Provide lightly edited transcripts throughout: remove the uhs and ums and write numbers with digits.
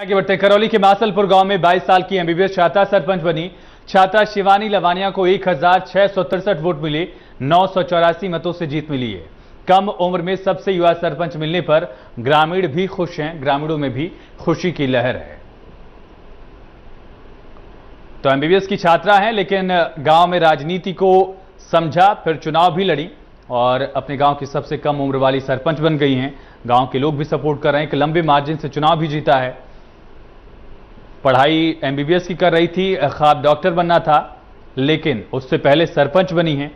आगे बढ़ते करौली के मासलपुर गांव में 22 साल की एमबीबीएस छात्रा सरपंच बनी। छात्रा शिवानी लवानिया को 1663 वोट मिले, 984 मतों से जीत मिली है। कम उम्र में सबसे युवा सरपंच मिलने पर ग्रामीण भी खुश हैं। ग्रामीणों में भी खुशी की लहर है। तो एमबीबीएस की छात्रा है, लेकिन गांव में राजनीति को समझा, फिर चुनाव भी लड़ी और अपने गांव की सबसे कम उम्र वाली सरपंच बन गई हैं। गांव के लोग भी सपोर्ट कर रहे हैं। एक लंबे मार्जिन से चुनाव भी जीता है। पढ़ाई एमबीबीएस की कर रही थी, ख्वाब डॉक्टर बनना था, लेकिन उससे पहले सरपंच बनी है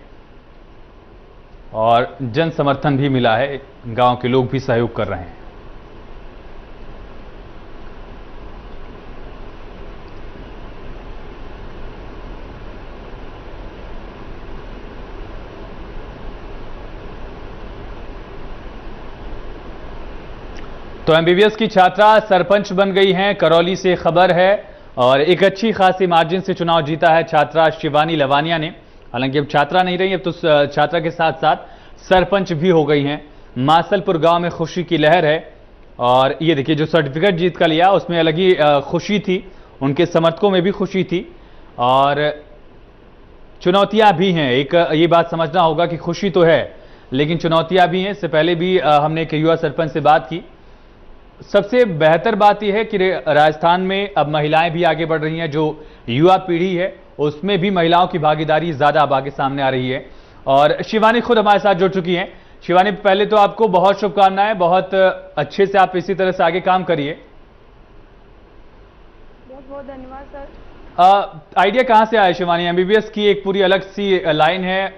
और जन समर्थन भी मिला है। गांव के लोग भी सहयोग कर रहे हैं। तो एमबीबीएस की छात्रा सरपंच बन गई हैं। करौली से खबर है और एक अच्छी खासी मार्जिन से चुनाव जीता है छात्रा शिवानी लवानिया ने। हालांकि अब छात्रा नहीं रही, अब तो छात्रा के साथ साथ सरपंच भी हो गई हैं। मासलपुर गांव में खुशी की लहर है और ये देखिए, जो सर्टिफिकेट जीत का लिया उसमें अलग ही खुशी थी, उनके समर्थकों में भी खुशी थी और चुनौतियां भी हैं। एक ये बात समझना होगा कि खुशी तो है, लेकिन चुनौतियां भी हैं। इससे पहले भी हमने एक युवा सरपंच से बात की। सबसे बेहतर बात यह है कि राजस्थान में अब महिलाएं भी आगे बढ़ रही हैं। जो युवा पीढ़ी है उसमें भी महिलाओं की भागीदारी ज्यादा अब आगे सामने आ रही है और शिवानी खुद हमारे साथ जुड़ चुकी हैं। शिवानी, पहले तो आपको बहुत शुभकामनाएं, बहुत अच्छे से आप इसी तरह से आगे काम करिए। बहुत बहुत धन्यवाद सर। आइडिया कहां से आया शिवानी? एमबीबीएस की एक पूरी अलग सी लाइन है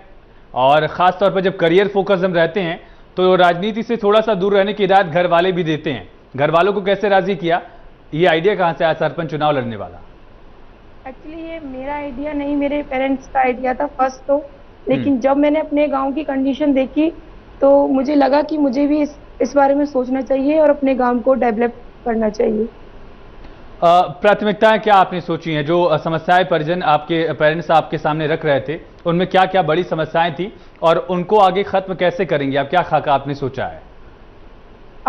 और खास तौर पर जब करियर फोकस हम रहते हैं तो राजनीति से थोड़ा सा दूर रहने की हिदायत घर वाले भी देते हैं। घर वालों को कैसे राजी किया? ये आइडिया कहां से आया सरपंच चुनाव लड़ने वाला? एक्चुअली ये मेरा आइडिया नहीं, मेरे पेरेंट्स का आइडिया था फर्स्ट तो, लेकिन जब मैंने अपने गांव की कंडीशन देखी तो मुझे लगा कि मुझे भी इस बारे में सोचना चाहिए और अपने गांव को डेवलप करना चाहिए। प्राथमिकताएं क्या आपने सोची हैं? जो समस्याएं परिजन आपके पेरेंट्स आपके सामने रख रहे थे, उनमें क्या क्या बड़ी समस्याएं थी और उनको आगे खत्म कैसे करेंगे आप? क्या खाका आपने सोचा है?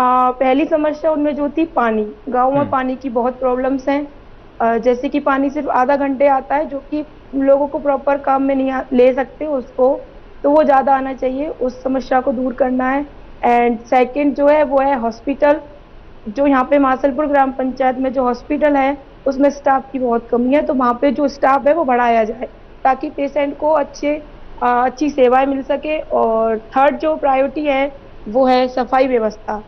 पहली समस्या उनमें जो थी पानी। गांव में पानी की बहुत प्रॉब्लम्स हैं। जैसे कि पानी सिर्फ आधा घंटे आता है, जो कि लोगों को प्रॉपर काम में नहीं ले सकते उसको, तो वो ज़्यादा आना चाहिए। उस समस्या को दूर करना है। एंड सेकंड जो है वो है हॉस्पिटल। जो यहाँ पे मासलपुर ग्राम पंचायत में जो हॉस्पिटल है उसमें स्टाफ की बहुत कमी है, तो वहाँ पे जो स्टाफ है वो बढ़ाया जाए ताकि पेशेंट को अच्छी सेवाएं मिल सके। और थर्ड जो प्रायोरिटी है वो है सफाई व्यवस्था।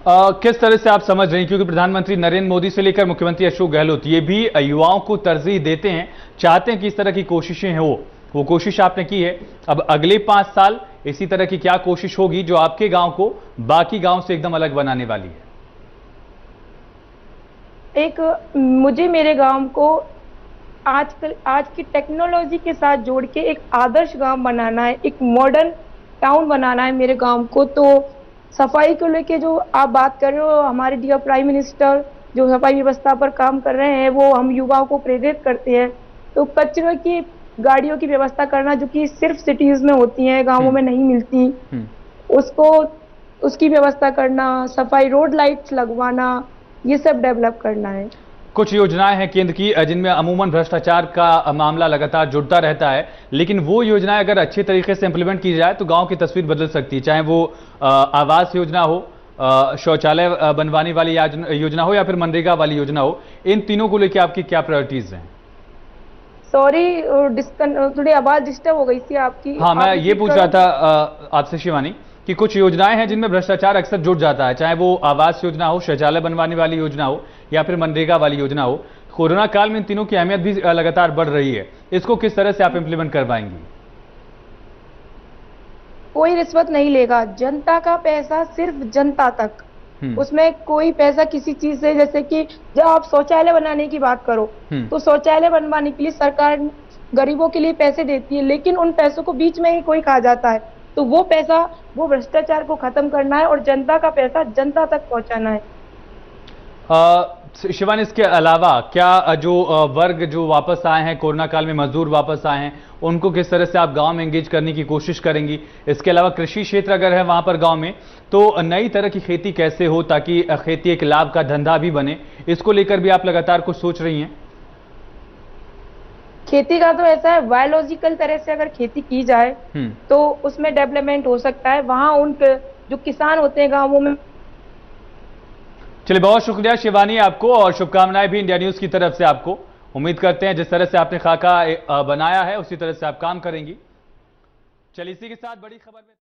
किस तरह से आप समझ रहे हैं? क्योंकि प्रधानमंत्री नरेंद्र मोदी से लेकर मुख्यमंत्री अशोक गहलोत ये भी युवाओं को तरजीह देते हैं, चाहते हैं कि इस तरह की कोशिशें हो। वो कोशिश आपने की है। अब अगले 5 साल इसी तरह की क्या कोशिश होगी जो आपके गांव को बाकी गांव से एकदम अलग बनाने वाली है? मुझे मेरे गांव को आज की टेक्नोलॉजी के साथ जोड़ के एक आदर्श गांव बनाना है, एक मॉडर्न टाउन बनाना है मेरे गांव को। तो सफाई को लेके जो आप बात कर रहे हो, हमारे डियर प्राइम मिनिस्टर जो सफाई व्यवस्था पर काम कर रहे हैं वो हम युवाओं को प्रेरित करते हैं। तो कचरे की गाड़ियों की व्यवस्था करना, जो कि सिर्फ सिटीज में होती हैं, गांवों में नहीं मिलती, उसकी व्यवस्था करना, सफाई, रोड लाइट्स लगवाना, ये सब डेवलप करना है। कुछ योजनाएं हैं केंद्र की जिनमें अमूमन भ्रष्टाचार का मामला लगातार जुड़ता रहता है, लेकिन वो योजनाएं अगर अच्छे तरीके से इंप्लीमेंट की जाए तो गांव की तस्वीर बदल सकती है। चाहे वो आवास योजना हो, शौचालय बनवाने वाली योजना हो या फिर मनरेगा वाली योजना हो, इन तीनों को लेकर आपकी क्या प्रायोरिटीज हैं? सॉरी, थोड़ी आवाज डिस्टर्ब हो गई थी आपकी। हाँ, मैं ये पूछ रहा था आपसे शिवानी कि कुछ योजनाएं हैं जिनमें भ्रष्टाचार अक्सर जुड़ जाता है, चाहे वो आवास योजना हो, शौचालय बनवाने वाली योजना हो या फिर मनरेगा वाली योजना हो। कोरोना काल में इन तीनों की अहमियत भी लगातार बढ़ रही है। इसको किस तरह से आप इंप्लीमेंट कर पाएंगी? कोई रिश्वत नहीं लेगा, जनता का पैसा सिर्फ जनता तक। उसमें कोई पैसा किसी चीज से, जैसे कि जब आप शौचालय बनाने की बात करो तो शौचालय बनवाने के लिए सरकार गरीबों के लिए पैसे देती है, लेकिन उन पैसों को बीच में ही कोई खा जाता है। तो वो पैसा, वो भ्रष्टाचार को खत्म करना है और जनता का पैसा जनता तक पहुंचाना है। शिवानी, इसके अलावा क्या जो वर्ग जो वापस आए हैं कोरोना काल में, मजदूर वापस आए हैं, उनको किस तरह से आप गांव में एंगेज करने की कोशिश करेंगी? इसके अलावा कृषि क्षेत्र अगर है वहां पर गांव में, तो नई तरह की खेती कैसे हो ताकि खेती एक लाभ का धंधा भी बने, इसको लेकर भी आप लगातार कुछ सोच रही हैं? खेती का तो ऐसा है, बायोलॉजिकल तरह से अगर खेती की जाए तो उसमें डेवलपमेंट हो सकता है। वहां उन जो किसान होते हैं गांवों में। चलिए, बहुत शुक्रिया शिवानी आपको, और शुभकामनाएं भी इंडिया न्यूज की तरफ से आपको। उम्मीद करते हैं जिस तरह से आपने खाका बनाया है उसी तरह से आप काम करेंगी। चलिए, इसी के साथ बड़ी खबर में